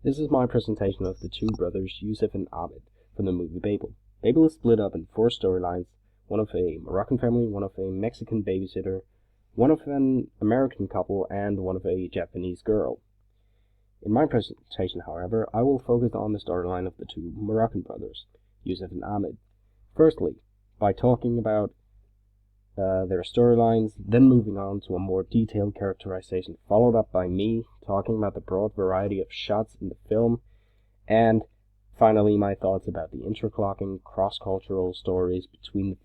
This is my presentation of the two brothers Yusuf and Ahmed from the movie Babel. Babel is split up in 4 storylines, one of a Moroccan family, one of a Mexican babysitter, one of an American couple, and one of a Japanese girl. In my presentation, however, I will focus on the storyline of the two Moroccan brothers, Yusuf and Ahmed. Firstly, by talking about their storylines, then moving on to a more detailed characterization, followed up by me talking about the broad variety of shots in the film, and finally my thoughts about the interclocking cross-cultural stories between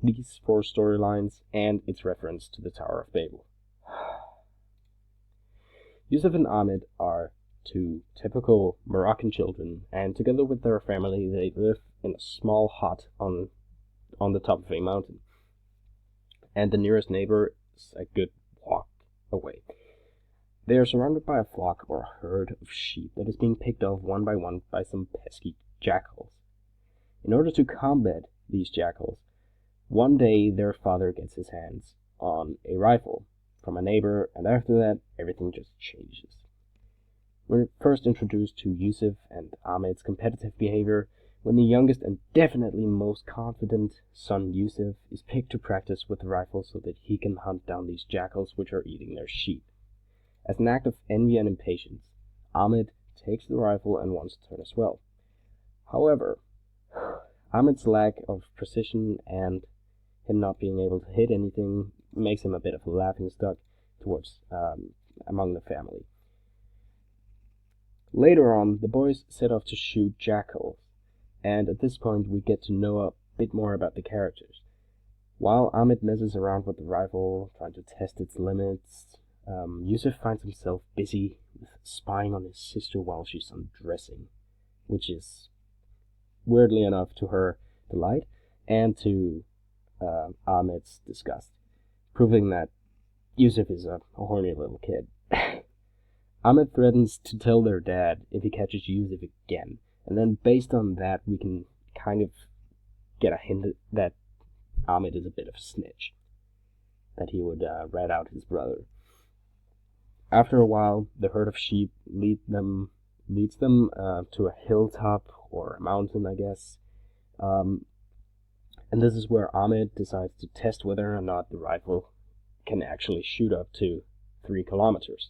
these 4 storylines and its reference to the Tower of Babel. Yusuf and Ahmed are 2 typical Moroccan children, and together with their family they live in a small hut on the top of a mountain, and the nearest neighbor is a good walk away. They are surrounded by a flock or herd of sheep that is being picked off one by some pesky jackals. In order to combat these jackals, one day their father gets his hands on a rifle from a neighbor, and after that everything just changes. We're first introduced to Yusuf and Ahmed's competitive behavior when the youngest and definitely most confident son, Yusuf, is picked to practice with the rifle so that he can hunt down these jackals which are eating their sheep. As an act of envy and impatience, Ahmed takes the rifle and wants to turn as well. However, Ahmed's lack of precision and him not being able to hit anything makes him a bit of a laughingstock towards among the family. Later on, the boys set off to shoot jackals, and at this point we get to know a bit more about the characters. While Ahmed messes around with the rifle, trying to test its limits, Yusuf finds himself busy with spying on his sister while she's undressing, which is, weirdly enough, to her delight and to Ahmed's disgust, proving that Yusuf is a horny little kid. Ahmed threatens to tell their dad if he catches Yusuf again, and then based on that we can kind of get a hint that Ahmed is a bit of a snitch, that he would rat out his brother. After a while, the herd of sheep leads them to a hilltop or a mountain, I guess, and this is where Ahmed decides to test whether or not the rifle can actually shoot up to 3 kilometers.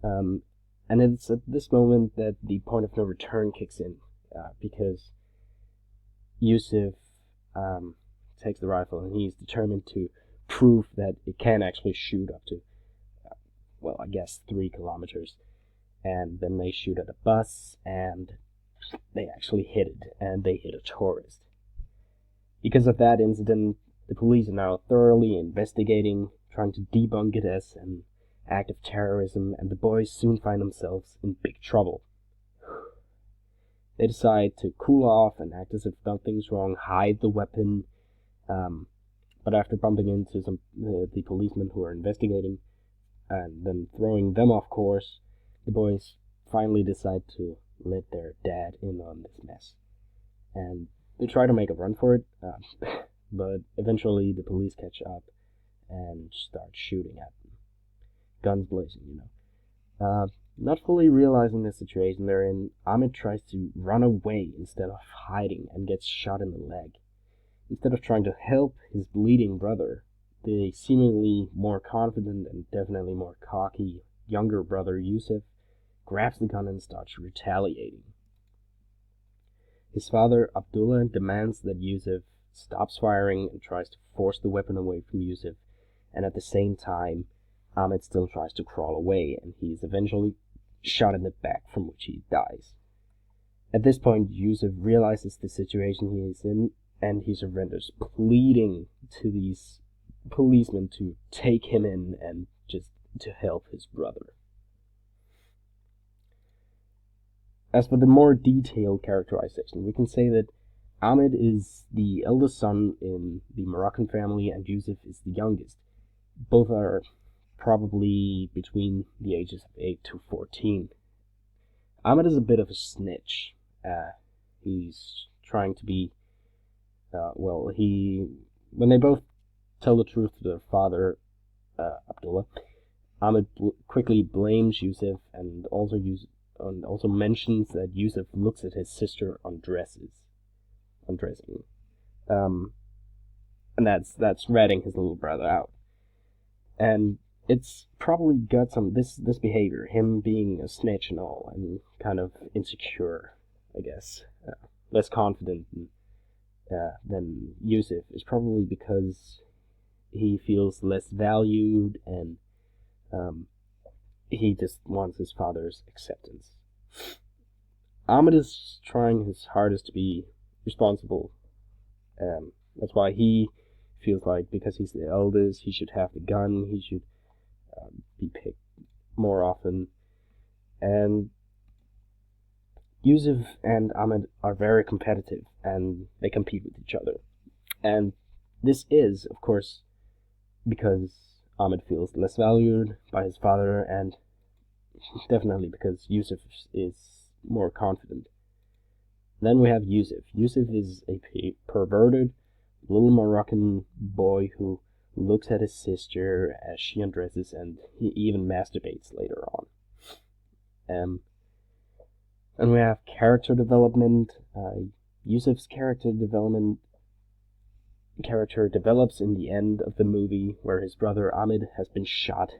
And it's at this moment that the point of no return kicks in, because Yusuf takes the rifle and he's determined to prove that it can actually shoot up to, 3 kilometers. And then they shoot at a bus, and they actually hit it, and they hit a tourist. Because of that incident, the police are now thoroughly investigating, trying to debunk it as an act of terrorism, and the boys soon find themselves in big trouble. They decide to cool off and act as if nothing's wrong, hide the weapon, but after bumping into the policemen who are investigating, and then throwing them off course, the boys finally decide to let their dad in on this mess. And they try to make a run for it, but eventually the police catch up and start shooting at them. Guns blazing, Not fully realizing the situation they're in, Ahmed tries to run away instead of hiding and gets shot in the leg. Instead of trying to help his bleeding brother, the seemingly more confident and definitely more cocky younger brother Yusuf grabs the gun and starts retaliating. His father Abdullah demands that Yusuf stops firing and tries to force the weapon away from Yusuf, and at the same time Ahmed still tries to crawl away, and he is eventually shot in the back, from which he dies. At this point, Yusuf realizes the situation he is in, and he surrenders, pleading to these policemen to take him in and just to help his brother. As for the more detailed characterization, we can say that Ahmed is the eldest son in the Moroccan family, and Yusuf is the youngest. Both are probably between the ages of 8 to 14. Ahmed is a bit of a snitch. He's trying to be, when they both tell the truth to their father, Abdullah, Ahmed quickly blames Yusuf and also and also mentions that Yusuf looks at his sister undressing, and that's ratting his little brother out. And it's probably got some this behavior, him being a snitch and all, and kind of insecure, I guess, less confident than Yusuf, is probably because he feels less valued, and he just wants his father's acceptance. Ahmed is trying his hardest to be responsible. That's why he feels like, because he's the eldest, he should have the gun, he should be picked more often. And Yusuf and Ahmed are very competitive, and they compete with each other. And this is, of course, because Ahmed feels less valued by his father, and definitely because Yusuf is more confident. Then we have Yusuf. Yusuf is a perverted little Moroccan boy who looks at his sister as she undresses, and he even masturbates later on. And we have character development. Yusuf's character develops in the end of the movie, where his brother Ahmed has been shot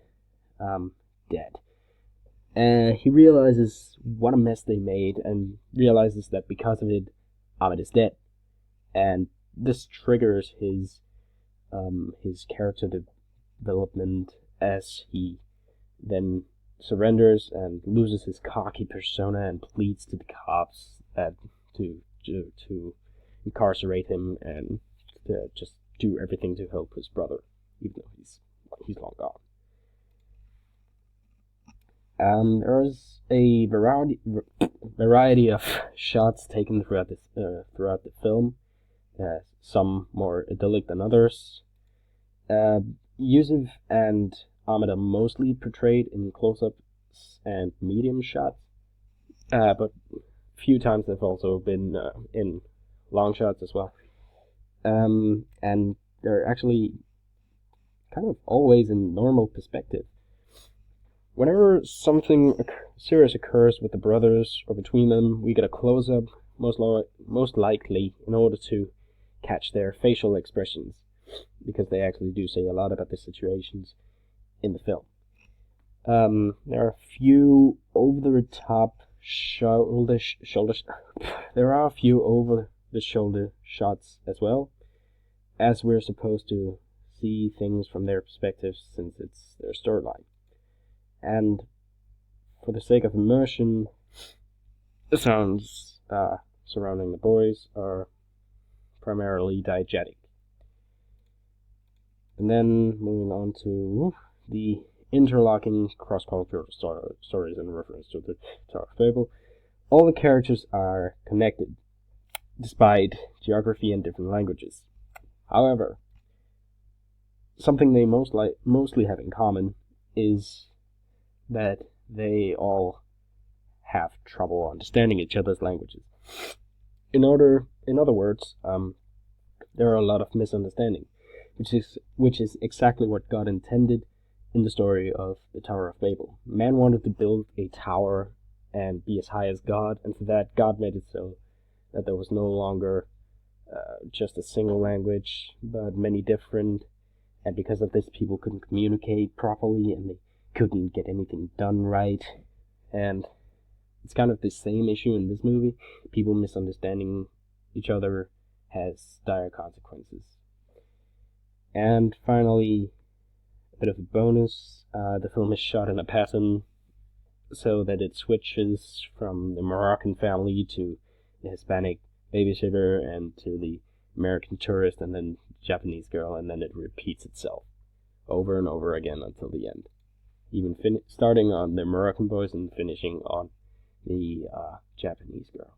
dead. He realizes what a mess they made, and realizes that because of it, Ahmed is dead. And this triggers his character development, as he then surrenders and loses his cocky persona and pleads to the cops to incarcerate him and to just do everything to help his brother, even though he's long gone. There's a variety of shots taken throughout the film, some more idyllic than others. Yusuf and Ahmed are mostly portrayed in close-ups and medium shots, but a few times they've also been in long shots as well. And they're actually kind of always in normal perspective. Whenever something serious occurs with the brothers or between them, we get a close-up, most likely in order to catch their facial expressions, because they actually do say a lot about the situations in the film. There are a few over-the-top there are a few over-the-shoulder shots as well, as we're supposed to see things from their perspective since it's their storyline. And for the sake of immersion, the sounds surrounding the boys are primarily diegetic. And then moving on to the interlocking cross-cultural stories in reference to the Tower of Babel. All the characters are connected, despite geography and different languages. However, something they mostly have in common is that they all have trouble understanding each other's languages. In other words, there are a lot of misunderstanding, which is exactly what God intended in the story of the Tower of Babel. Man wanted to build a tower and be as high as God, and for that God made it so that there was no longer just a single language, but many different, and because of this people couldn't communicate properly, and they couldn't get anything done right. And it's kind of the same issue in this movie. People misunderstanding each other has dire consequences. And finally, a bit of a bonus, the film is shot in a pattern so that it switches from the Moroccan family to the Hispanic babysitter and to the American tourist and then Japanese girl, and then it repeats itself over and over again until the end. Even starting on the Moroccan boys and finishing on the Japanese girl.